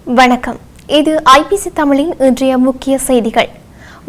வணக்கம். இது ஐபிசி தமிழின் இன்றைய முக்கிய செய்திகள்.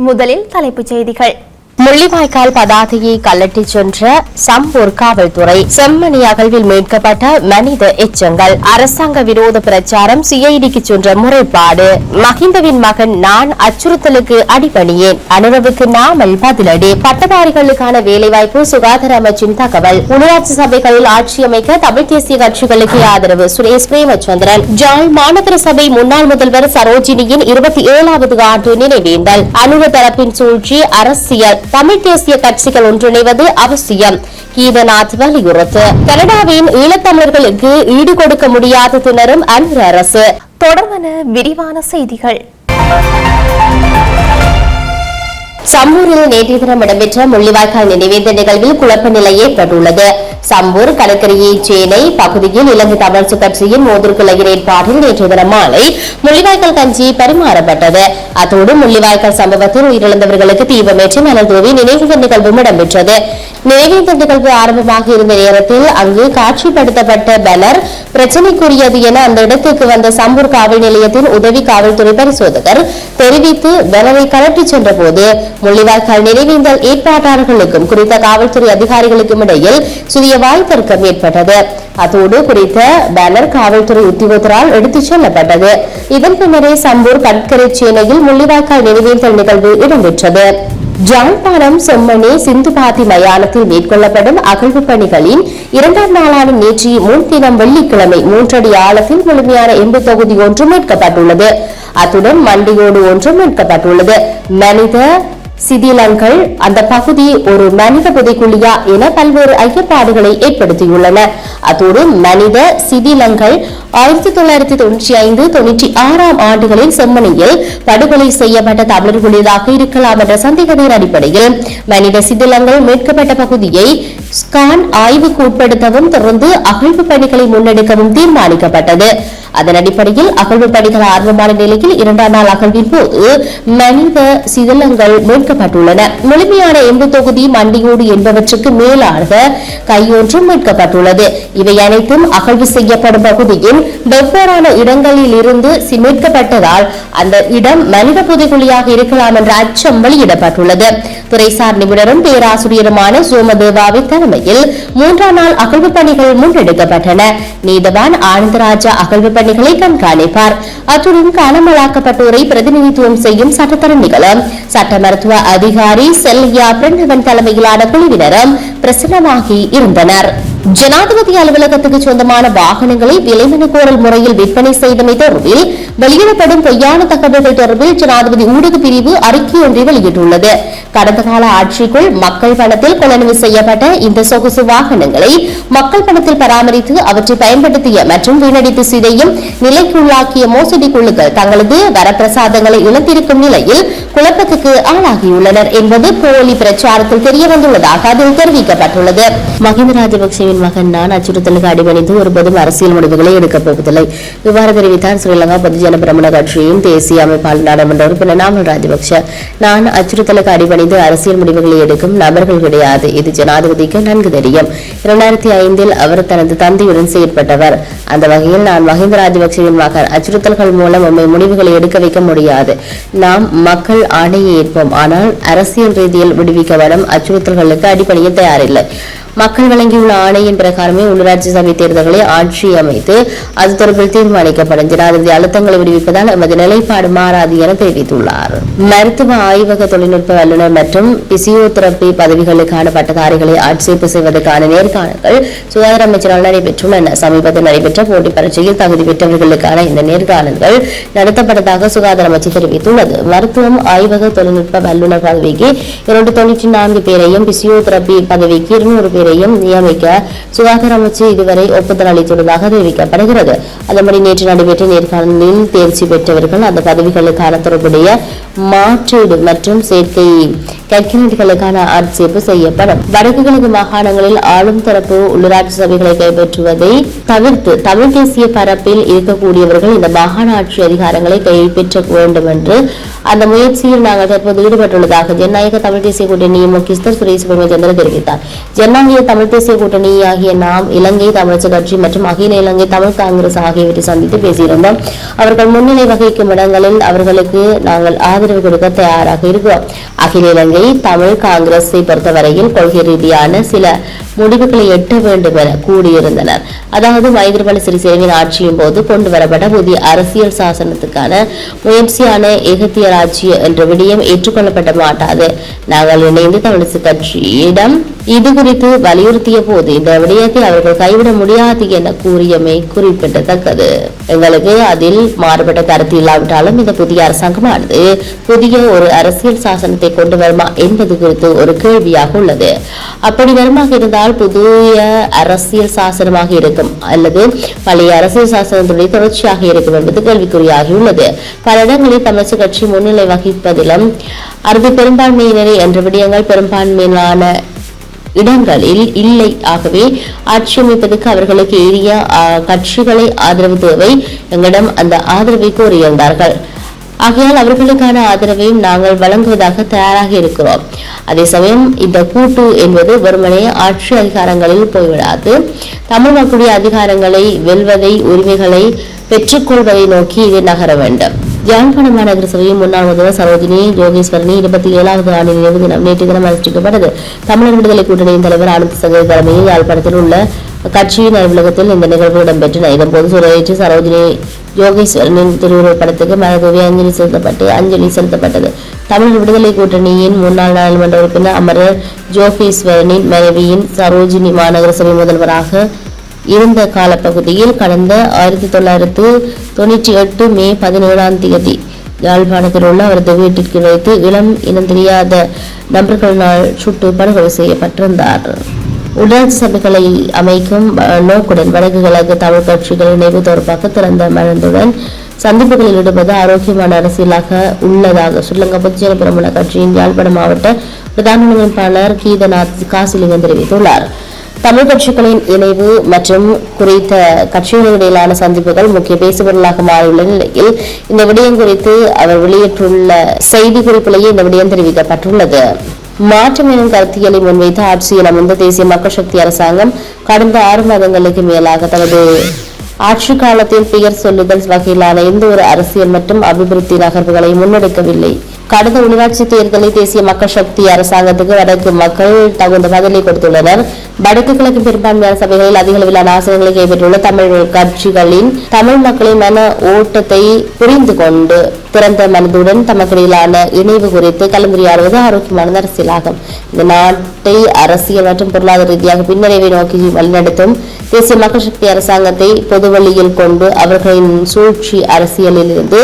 முதலில் தலைப்புச் செய்திகள். முள்ளிவாய்க்கால் பதாதையை கலட்டிச் சென்ற சம்பூர் காவல்துறை. செம்மணி அகழ்வில் மீட்கப்பட்ட மனித எச்சங்கள். அரசாங்க விரோத பிரச்சாரம். சிஐடிக்கு சென்ற முறைப்பாடு. மஹிந்தவின் மகன் நான் அச்சுறுத்தலுக்கு அடிபணியேன். அனுரவுக்கு நாமல் பதிலடி. பட்டதாரிகளுக்கான வேலைவாய்ப்பு. சுகாதார அமைச்சின் தகவல். உள்ளாட்சி சபைகளில் ஆட்சி அமைக்க தமிழ் தேசிய கட்சிகளுக்கு ஆதரவு. சுரேஷ் பிரேமச்சந்திரன். ஜாழ் மாநகர சபை முன்னாள் முதல்வர் சரோஜினியின் 27வது ஆண்டு நினைவேந்தல். அனுர தரப்பின் சூழ்ச்சி. அரசியல். தமிழ் தேசிய கட்சிகள் ஒன்றிணைவது அவசியம். கீதநாத் வலியுறுத்து. கனடாவின் ஈழத்தமிழர்களுக்கு ஈடு கொடுக்க முடியாது திணறும் அன்ர அரசு. தொடர்பான விரிவான செய்திகள். சம்பூரில் நேற்றைய தினம் இடம்பெற்ற முள்ளிவாய்க்கால் நினைவேந்த நிகழ்வில் குழப்ப நிலை ஏற்பட்டுள்ளது. சம்பூர் கடற்கரையை சேனை பகுதியில் இலங்கை தமிழரசு கட்சியின் மோதற்குலையின் ஏற்பாட்டில் நேற்றைய தினம் மாலை முள்ளிவாய்க்கால் கஞ்சி பரிமாறப்பட்டது. அத்தோடு முள்ளிவாய்க்கால் சம்பவத்தில் உயிரிழந்தவர்களுக்கு தீபமேற்றி மலர் தூவி நினைவேந்த நிகழ்வும் இடம்பெற்றது. நினைவேந்த நிகழ்வு ஆரம்பமாக இருந்த நேரத்தில் அங்கு காட்சிப்படுத்தப்பட்ட பேனர் பிரச்சினைக்குரியது என அந்த இடத்துக்கு வந்த சம்பூர் காவல் நிலையத்தின் உதவி காவல்துறை பரிசோதகர் தெரிவித்து பேனரை கலட்டிச் சென்ற போது முள்ளிவாய்க்கால் நினைவேந்தல் ஏற்பாட்டாளர்களுக்கும் குறித்த காவல்துறை அதிகாரிகளுக்கும் இடையில் சிறிய வாய்த்தர்க்கம் ஏற்பட்டது. அதோடு குறித்த பேனர் காவல்துறை உத்தியோகத்தரால் எடுத்துச் செல்லப்பட்டது. இதன் பின்னரே சம்பூர் கடற்கரை சேனையில் முள்ளிவாய்க்கால் நினைவேந்தல் நிகழ்வு இடம்பெற்றது. ஜாழ்ப்பாணம் செம்மணி சிந்துபாத்தி மயானத்தில் மேற்கொள்ளப்படும் அகழ்வு பணிகளின் 2ஆம் நாளான நேற்று முன்தினம் வெள்ளிக்கிழமை 3 அடி ஆழத்தில் முழுமையான எம்பு தொகுதி ஒன்று மீட்கப்பட்டுள்ளது. அத்துடன் மண்டியோடு ஒன்றும் மீட்கப்பட்டுள்ளது. மனித சிதிலங்கள் அந்த பகுதி ஒரு மனித புதைக்குழியா என பல்வேறு ஐயப்பாடுகளை ஏற்படுத்தியுள்ளன. அத்தோடு மனித சிதிலங்கள் 1995-96 ஆண்டுகளில் செம்மணியில் படுகொலை செய்யப்பட்ட தமிழர்களுடையதாக இருக்கலாம் என்ற சந்தேகத்தின் அடிப்படையில் மனித சிதிலங்கள் மீட்கப்பட்ட பகுதியை ஸ்கான் ஆய்வுக்கு உட்படுத்தவும் தொடர்ந்து அகழ்வு பணிகளை முன்னெடுக்கவும் தீர்மானிக்கப்பட்டது. அதன் அடிப்படையில் அகழ்வு பணிகள் ஆரம்பமான நிலையில் 2ஆம் நாள் அகழ்வின் போது மனித சிதிலங்கள் மீட்கப்பட்டுள்ளன. முழுமையான எம்பு தொகுதி மண்டியோடு என்பவற்றுக்கு மேலாக கையொன்றும் மீட்கப்பட்டுள்ளது. இவை அனைத்தும் அகழ்வு செய்யப்படும் பகுதியின் வெவ்வேறான இடங்களில் இருந்து மீட்கப்பட்டதால் அந்த இடம் மனித புதைகுழியாக இருக்கலாம் என்ற அச்சம் வெளியிடப்பட்டுள்ளது. துறைசார் நிபுணரும் பேராசிரியருமான சோமதேவாவின் தலைமையில் 3ஆம் நாள் அகழ்வு பணிகள் முன்னெடுக்கப்பட்டன. நீதவான் ஆனந்தராஜா அகழ்வு பணிகளை கண்காணிப்பார். அத்துடன் காணாமலாக்கப்பட்டோரை பிரதிநிதித்துவம் செய்யும் சட்டத்தரணிகளும் சட்ட மருத்துவ அதிகாரி செல்லியா பிரணவன் தலைமையிலான குழுவினரும் பிரசன்னமாகி இருந்தனர். ஜனாதிபதி அலுவலகத்துக்கு சொந்தமான வாகனங்களை விலைமனு கோரல் முறையில் விற்பனை செய்தமை தொடர்பில் வெளியிடப்படும் பொய்யான தகவல்கள் தொடர்பில் ஜனாதிபதி ஊடக பிரிவு அறிக்கை ஒன்றை வெளியிட்டுள்ளது. கடந்த கால ஆட்சிக்குள் மக்கள் பணத்தில் கொள்வனவு செய்யப்பட்ட இந்த சொகுசு வாகனங்களை மக்கள் பணத்தில் பராமரித்து அவற்றை பயன்படுத்திய மற்றும் வீணடித்து சிதையும் நிலைக்குள்ளாக்கிய மோசடி குழுக்கள் தங்களது வரப்பிரசாதங்களை இழந்திருக்கும் நிலையில் குழப்பத்துக்கு ஆளாகியுள்ளனர் என்பது போலி பிரச்சாரத்தில் தெரியவந்துள்ளதாக அதில் தெரிவிக்கப்பட்டுள்ளது. மஹிந்த ராஜபக்சேவின் மகன் நான் அச்சுறுத்தலுக்கு அடிபணித்து ஒருபோதும் அரசியல் முடிவுகளை எடுக்கப் போவதில்லை. இவ்வாறு தெரிவித்தார் ஸ்ரீலங்கா பொதுஜன பிரமுன கட்சியின் தேசிய அமைப்பாளர் நாடாளுமன்ற உறுப்பினர் நாமல் ராஜபக்ஷ. நான் அச்சுறுத்தலுக்கு அடிபணிந்து அரசியல் முடிவுகளை எடுக்கும் நபர்கள் கிடையாது. இது ஜனாதிபதிக்கு நன்கு தெரியும். 2005 அவர் தனது தந்தையுடன் செயற்பட்டவர். அந்த வகையில் நான் மஹிந்த ராஜபக்சேவின் மகன். அச்சுறுத்தல்கள் மூலம் உண்மை முடிவுகளை எடுக்க வைக்க முடியாது. நாம் மக்கள் ஆணையை ஏற்போம். ஆனால் அரசியல் ரீதியில் விடுவிக்கப்படும் அச்சுறுத்தல்களுக்கு அடிபணிய தயாரில்லை. மக்கள் வழங்கியுள்ள ஆணையின் பிரகாரமே உள்ளாட்சி சபை தேர்தல்களை ஆட்சி அமைத்து அது தொடர்பில் தீர்மானிக்கப்படும். ஜனாதிபதி அழுத்தங்களை விடுவிப்பதால் எமது நிலைப்பாடு மாறாது என தெரிவித்துள்ளார். மருத்துவ ஆய்வக தொழில்நுட்ப வல்லுநர் மற்றும் பிசியோதெரபி பதவிகளுக்கான பட்டதாரிகளை ஆட்சேர்ப்பு செய்வதற்கான நேர்காணல்கள் சுகாதார அமைச்சரால் நடைபெற்றுள்ளன. சமீபத்தில் நடைபெற்ற போட்டி பரீட்சையில் தகுதி பெற்றவர்களுக்கான இந்த நேர்காணல்கள் நடத்தப்பட்டதாக சுகாதார அமைச்சர் தெரிவித்துள்ளது. மருத்துவம் ஆய்வக தொழில்நுட்ப வல்லுநர் பதவிக்கு 294 பேரையும் பிசியோதெரபி பதவிக்கு 200 பேரையும் நியமிக்க சுகாதார அமைச்சு இதுவரை ஒப்புதல் அளித்துள்ளதாக தெரிவிக்கப்படுகிறது. அதன்படி நேற்று நடைபெற்ற நேர்காணலில் தேர்ச்சி பெற்றவர்கள் அந்த பதவிகளுக்கான தொடர்புடைய மாற்றீடு மற்றும் சேர்க்கை கற்கிணர்களுக்கான ஆட்சேர்ப்பு செய்யப்படும். வடக்கு கிழக்கு மாகாணங்களில் ஆளும் தரப்பு உள்ளூராட்சி சபைகளை கைப்பற்றுவதை தவிர்த்து தமிழ் தேசிய பரப்பில் இருக்கக்கூடியவர்கள் இந்த மாகாண ஆட்சி அதிகாரங்களை கைப்பற்ற வேண்டும் என்று அந்த முயற்சியில் நாங்கள் தற்போது ஈடுபட்டுள்ளதாக ஜனநாயக தமிழ் தேசிய கூட்டணியின் முக்கியஸ்தர் சுரேஷ் பிரேமச்சந்திரன் தெரிவித்தார். ஜனநாயக தமிழ் தேசிய கூட்டணி ஆகிய நாம் இலங்கை தமிழர் கட்சி மற்றும் அகில இலங்கை தமிழ் காங்கிரஸ் ஆகியவற்றை சந்தித்து பேசியிருந்தோம். அவர்கள் முன்னிலை வகிக்கும் இடங்களில் அவர்களுக்கு நாங்கள் ஆதரவு கொடுக்க தயாராக இருக்கிறோம். அகில இலங்கை தமிழ் காங்கிரஸை பொறுத்தவரையில் கொள்கை ரீதியான சில முடிவுகளை எட்ட வேண்டும் என கூடியிருந்தனர். அதாவது மைத்ரிபால சிறிசேனவின் ஆட்சியின் போது கொண்டு வரப்பட்ட புதிய அரசியல் சாசனத்துக்கான முயற்சியான ஏகத்திய ராஜ்ய என்ற விடயம் ஏற்றுக்கொள்ளப்பட மாட்டாது. நாங்கள் இணைந்து தமிழரசு கட்சியிடம் இது குறித்து வலியுறுத்திய போது இந்த விடயத்தை அவர்கள் கைவிட முடியாது என கூறியமை குறிப்பிடத்தக்கது. எங்களுக்கு அதில் மாறுபட்ட கருத்து இல்லாவிட்டாலும் இந்த புதிய அரசாங்கமானது புதிய ஒரு அரசியல் சாசனத்தை கொண்டு வருமா என்பது குறித்து ஒரு கேள்வியாக உள்ளது. அப்படி வருமாக இருந்தால் புதிய அரசியல் சாசனமாக இருக்கும் அல்லது பழைய அரசியல் சாசனத்துடைய தொடர்ச்சியாக இருக்கும் என்பது கேள்விக்குறியாகியுள்ளது. பல இடங்களில் தமிழரசு கட்சி முன்னிலை வகிப்பதிலும் அரபு பெரும்பான்மையினரை என்ற விடயங்கள் பெரும்பான்மையிலான இடங்களில் இல்லை. ஆகவே ஆட்சி அமைப்பதற்கு அவர்களுக்கு எளிய கட்சிகளை ஆதரவு தேவை. எங்களிடம் அந்த ஆதரவை கோரியிருந்தார்கள். ஆகையால் அவர்களுக்கான ஆதரவையும் நாங்கள் வழங்குவதாக தயாராக இருக்கிறோம். அதே சமயம் இந்த கூட்டு என்பது வெறுமனே ஆட்சி அதிகாரங்களில் போய்விடாது. தமிழ் மக்களுடைய அதிகாரங்களை வெல்வதை உரிமைகளை பெற்றுக்கொள்வதை நோக்கி இது நகர வேண்டும். யாழ்ப்பாண மாநகர சபையின் முன்னாள் முதல்வர் சரோஜினி யோகேஸ்வரனி 27வது ஆண்டு நினைவு தினம் நேற்று தினம் அனுஷ்டிக்கப்பட்டது. தமிழர் விடுதலை கூட்டணியின் தலைவர் ஆனந்த் சங்கர் தலைமையில் யாழ்ப்பாணத்தில் உள்ள கட்சியின் அலுவலகத்தில் இந்த நிகழ்வு இடம்பெற்றன. இதன்போது சுரேற்று சரோஜினி யோகேஸ்வரனின் திருவுருவப் படத்துக்கு மலர்தூவி அஞ்சலி செலுத்தப்பட்டது. தமிழர் விடுதலை கூட்டணியின் முன்னாள் நாடாளுமன்ற உறுப்பினர் அமரர் யோகேஸ்வரனின் மனைவியின் சரோஜினி மாநகர சபை முதல்வராக இருந்த காலப்பகுதியில் கடந்த 1998 மே 17 யாழ்ப்பாணத்தில் உள்ள அவரது வீட்டிற்கு வைத்து இளம் இனம் தெரியாத நபர்களால் சுட்டு படுகொலை செய்யப்பட்டிருந்தார். உள்ளாட்சி சபைகளை அமைக்கும் நோக்குடன் வடக்கு கிழக்கு தமிழ் கட்சிகள் இணைவு தொடர்பாக திறந்த மனதுடன் சந்திப்புகளில் ஈடுபது ஆரோக்கியமான அரசியலாக உள்ளதாக ஸ்ரீலங்கா பொதுஜன பெரமுன கட்சியின் யாழ்ப்பாண மாவட்ட பிரதான ஒருங்கிணைப்பாளர் கீதநாத் காசிலிங்கம் தெரிவித்துள்ளார். தமிழ் கட்சிகளின் இணைவு மற்றும் குறித்த கட்சிகளிடையிலான சந்திப்புகள் முக்கிய பேசுபொருளாக மாறியுள்ள நிலையில் இந்த விடயம் குறித்து அவர் வெளியிட்டுள்ள செய்தி குறிப்பிலேயே இந்த விடயம் தெரிவிக்கப்பட்டுள்ளது. மாற்றம் எனும் கருத்தியலை முன்வைத்து ஆட்சியில் அமர்ந்த தேசிய மக்கள் சக்தி அரசாங்கம் கடந்த 6 மாதங்களுக்கு மேலாக தனது ஆட்சி காலத்தில் பெயர் சொல்லுதல் வகையிலான எந்த ஒரு அரசியல் மற்றும் அபிவிருத்தி நகர்வுகளை முன்னெடுக்கவில்லை. கடந்த உள்ளாட்சி தேர்தலில் தேசிய மக்கள் சக்தி அரசாங்கத்துக்கு வடக்கு மக்கள் தகுந்த பதிலை கொடுத்துள்ளனர். வடக்கு கிழக்கு பெரும்பான்மையான சபைகளில் அதிக அளவிலான ஆசனங்களை கைப்பற்றியுள்ள தமிழ் கட்சிகளின் தமிழ் மக்களின் மன ஓட்டத்தை புரிந்து கொண்டு திறந்த மனதுடன் தமக்கிடையிலான இணைவு குறித்து கலந்துரையாடுவது ஆரோக்கியமான அரசியலாகும். இந்த நாட்டை அரசியல் மற்றும் பொருளாதார ரீதியாக பின்னடைவை நோக்கி வழிநடத்தும் தேசிய மக்கள் சக்தி அரசாங்கத்தை பொதுவழியில் கொண்டு அவர்களின் சூழ்ச்சி அரசியலில் இருந்து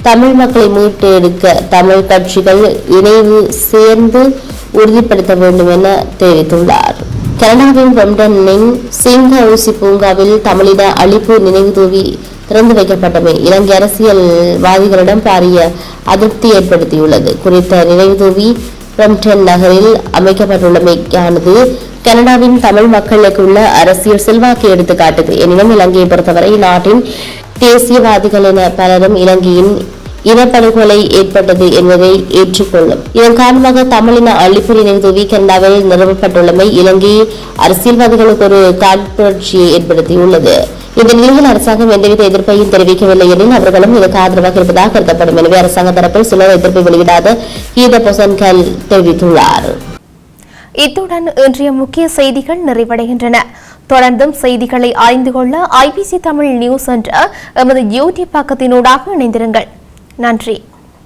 தமிழ் மக்களை மீட்டெடுக்க தமிழ் கட்சிகள் இணைவு சேர்ந்து உறுதிப்படுத்த வேண்டும் என தெரிவித்துள்ளார். கனடாவின் பிரம்டனின் சிங்க ஊசி பூங்காவில் தமிழின அழிப்பு நினைவு தூவி திறந்து வைக்கப்பட்டமை இலங்கை அரசியல்வாதிகளிடம் பாரிய அதிருப்தி ஏற்படுத்தியுள்ளது. குறித்த நினைவு தூவி பிரம்டன் நகரில் அமைக்கப்பட்டுள்ளமையானது கனடாவின் தமிழ் மக்களுக்கு உள்ள அரசியல் செல்வாக்கு எடுத்துக்காட்டுது. எனினும் இலங்கையை பொறுத்தவரை நாட்டின் தேசியவாதிகள் என பலரும் இலங்கையின் இனப்படுகொலை ஏற்பட்டது என்பதை ஏற்றுக்கொள்ளும். இதன் காரணமாக தமிழின அழிப்பு நினைவு தூவி கனடாவில் நிறுவப்பட்டுள்ளமை இலங்கை அரசியல்வாதிகளுக்கு ஒரு காழ்ப்புணர்ச்சியை ஏற்படுத்தியுள்ளது. இந்த நிலையில் அரசாங்கம் எந்தவித எதிர்ப்பையும் தெரிவிக்கவில்லை எனில் அவர்களும் இதற்கு ஆதரவாக இருப்பதாக கருதப்படும். எனவே அரசாங்க தரப்பில் சிலர் எதிர்ப்பை வெளியிடாத கீத பொசன்கள் தெரிவித்துள்ளார். இத்துடன் இன்றைய முக்கிய செய்திகள் நிறைவடைகின்றன. தொடர்ந்தும் செய்திகளை அறிந்து கொள்ள IBC தமிழ் நியூஸ் என்ற எமது யூடியூப் பக்கத்தினூடாக இணைந்திருங்கள். நன்றி.